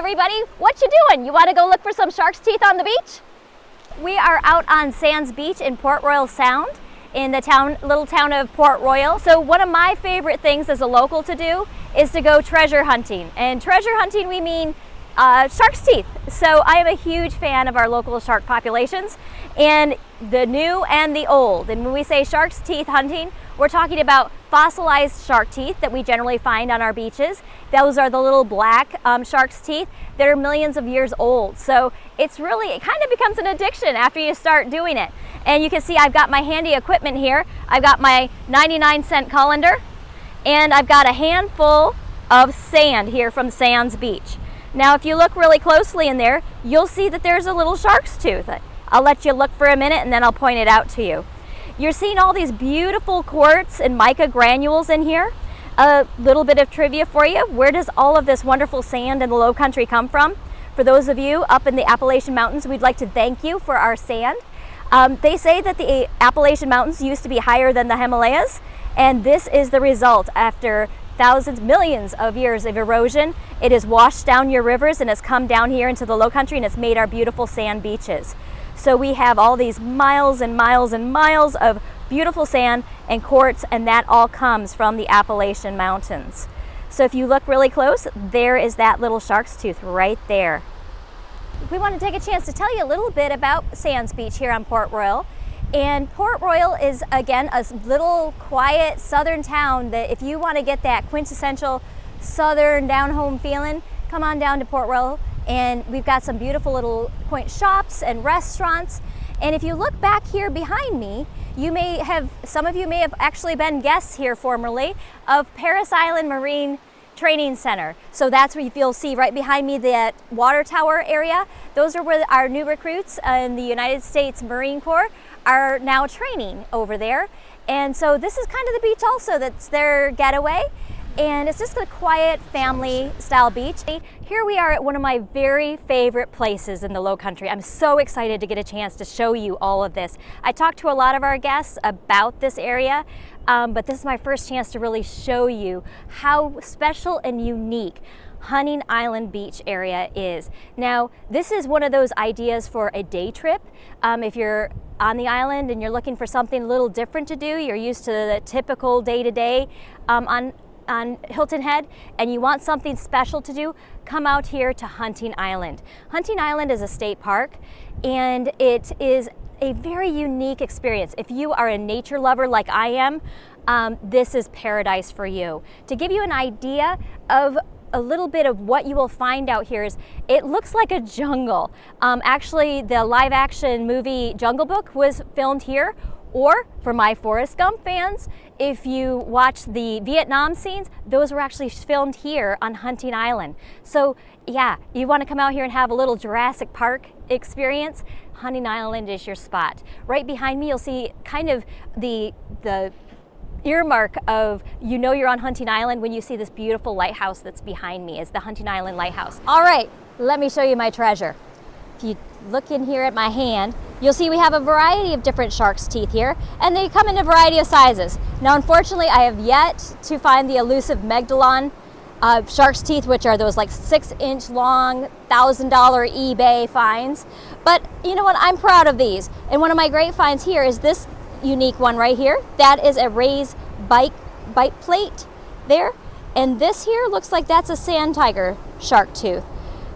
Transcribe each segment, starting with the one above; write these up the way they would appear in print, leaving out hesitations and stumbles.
everybody, what you doing? You want to go look for some shark's teeth on the beach? We are out on Sands Beach in Port Royal Sound in the little town of Port Royal. So one of my favorite things as a local to do is to go treasure hunting. And treasure hunting, we mean shark's teeth. So I am a huge fan of our local shark populations, and the new and the old. And when we say shark's teeth hunting, we're talking about fossilized shark teeth that we generally find on our beaches. Those are the little black shark's teeth that are millions of years old. So it kind of becomes an addiction after you start doing it. And you can see I've got my handy equipment here. I've got my 99-cent colander, and I've got a handful of sand here from Sands Beach. Now, if you look really closely in there, you'll see that there's a little shark's tooth. I'll let you look for a minute and then I'll point it out to you. You're seeing all these beautiful quartz and mica granules in here. A little bit of trivia for you. Where does all of this wonderful sand in the Lowcountry come from? For those of you up in the Appalachian Mountains, we'd like to thank you for our sand. They say that the Appalachian Mountains used to be higher than the Himalayas, and this is the result. After thousands, millions of years of erosion, it has washed down your rivers and has come down here into the Lowcountry, and it's made our beautiful sand beaches. So we have all these miles and miles and miles of beautiful sand and quartz, and that all comes from the Appalachian Mountains. So if you look really close, there is that little shark's tooth right there. We want to take a chance to tell you a little bit about Sands Beach here on Port Royal. And Port Royal is, again, a little quiet southern town that if you want to get that quintessential southern down-home feeling, come on down to Port Royal. And we've got some beautiful little quaint shops and restaurants. And if you look back here behind me, some of you may have actually been guests here formerly of Parris Island Marine Training Center. So that's where you'll see right behind me that water tower area. Those are where our new recruits in the United States Marine Corps are now training over there. And so this is kind of the beach also that's their getaway. And it's just a quiet family style beach. Here we are at one of my very favorite places in the Lowcountry. I'm so excited to get a chance to show you all of this. I talked to a lot of our guests about this area, but this is my first chance to really show you how special and unique Hunting Island Beach area is. Now, this is one of those ideas for a day trip. If you're on the island and you're looking for something a little different to do, you're used to the typical day-to-day on Hilton Head, and you want something special to do, come out here to Hunting Island. Hunting Island is a state park, and it is a very unique experience. If you are a nature lover like I am, this is paradise for you. To give you an idea of a little bit of what you will find out here is it looks like a jungle. Actually, the live action movie Jungle Book was filmed here. Or for my Forrest Gump fans, if you watch the Vietnam scenes, those were actually filmed here on Hunting Island. So yeah, you want to come out here and have a little Jurassic Park experience, Hunting Island is your spot. Right behind me, you'll see kind of the earmark of you're on Hunting Island when you see this beautiful lighthouse that's behind me. Is the Hunting Island Lighthouse. All right, let me show you my treasure. If you look in here at my hand, you'll see we have a variety of different shark's teeth here, and they come in a variety of sizes. Now, unfortunately, I have yet to find the elusive Megalodon shark's teeth, which are those like 6-inch long, $1,000 eBay finds. But you know what? I'm proud of these. And one of my great finds here is this unique one right here. That is a raised bite plate there. And this here looks like that's a sand tiger shark tooth.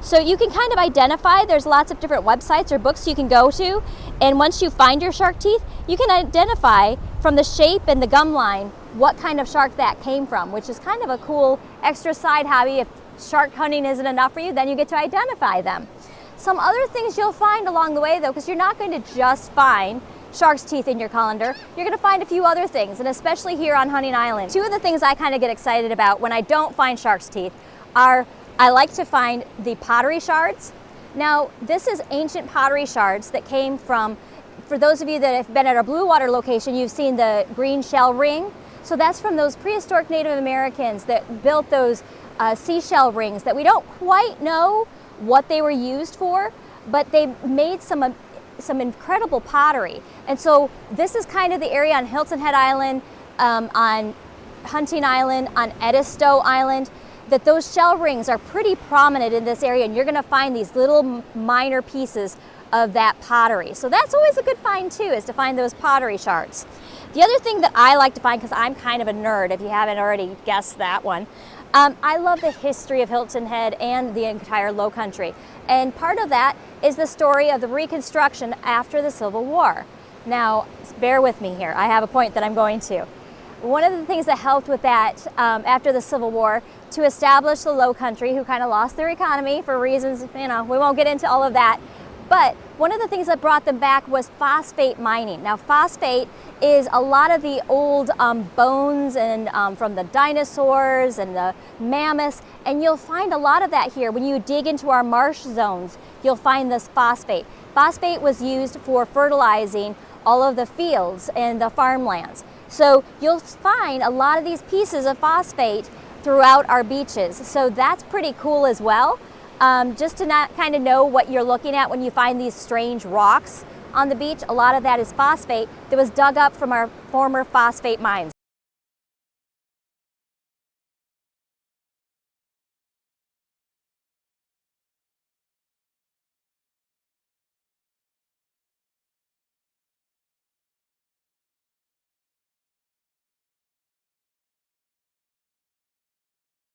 So you can kind of identify, there's lots of different websites or books you can go to, and once you find your shark teeth, you can identify from the shape and the gum line what kind of shark that came from, which is kind of a cool extra side hobby. If shark hunting isn't enough for you, then you get to identify them. Some other things you'll find along the way though, because you're not going to just find shark's teeth in your colander, you're going to find a few other things, and especially here on Hunting Island. Two of the things I kind of get excited about when I don't find shark's teeth are I like to find the pottery shards. Now, this is ancient pottery shards that came from, for those of you that have been at our Blue Water location, you've seen the green shell ring. So that's from those prehistoric Native Americans that built those seashell rings that we don't quite know what they were used for, but they made some incredible pottery. And so this is kind of the area on Hilton Head Island, on Hunting Island, on Edisto Island. that those shell rings are pretty prominent in this area, and you're going to find these little minor pieces of that pottery. So that's always a good find too, is to find those pottery shards. The other thing that I like to find, because I'm kind of a nerd, if you haven't already guessed that one, I love the history of Hilton Head and the entire Lowcountry. And part of that is the story of the Reconstruction after the Civil War. Now, bear with me here. I have a point that I'm going to. One of the things that helped with that after the Civil War to establish the Lowcountry, who kind of lost their economy for reasons, we won't get into all of that. But one of the things that brought them back was phosphate mining. Now, phosphate is a lot of the old bones and from the dinosaurs and the mammoths, and you'll find a lot of that here. When you dig into our marsh zones, you'll find this phosphate. Phosphate was used for fertilizing all of the fields and the farmlands. So you'll find a lot of these pieces of phosphate throughout our beaches. So that's pretty cool as well. Just to not kind of know what you're looking at when you find these strange rocks on the beach. A lot of that is phosphate that was dug up from our former phosphate mines.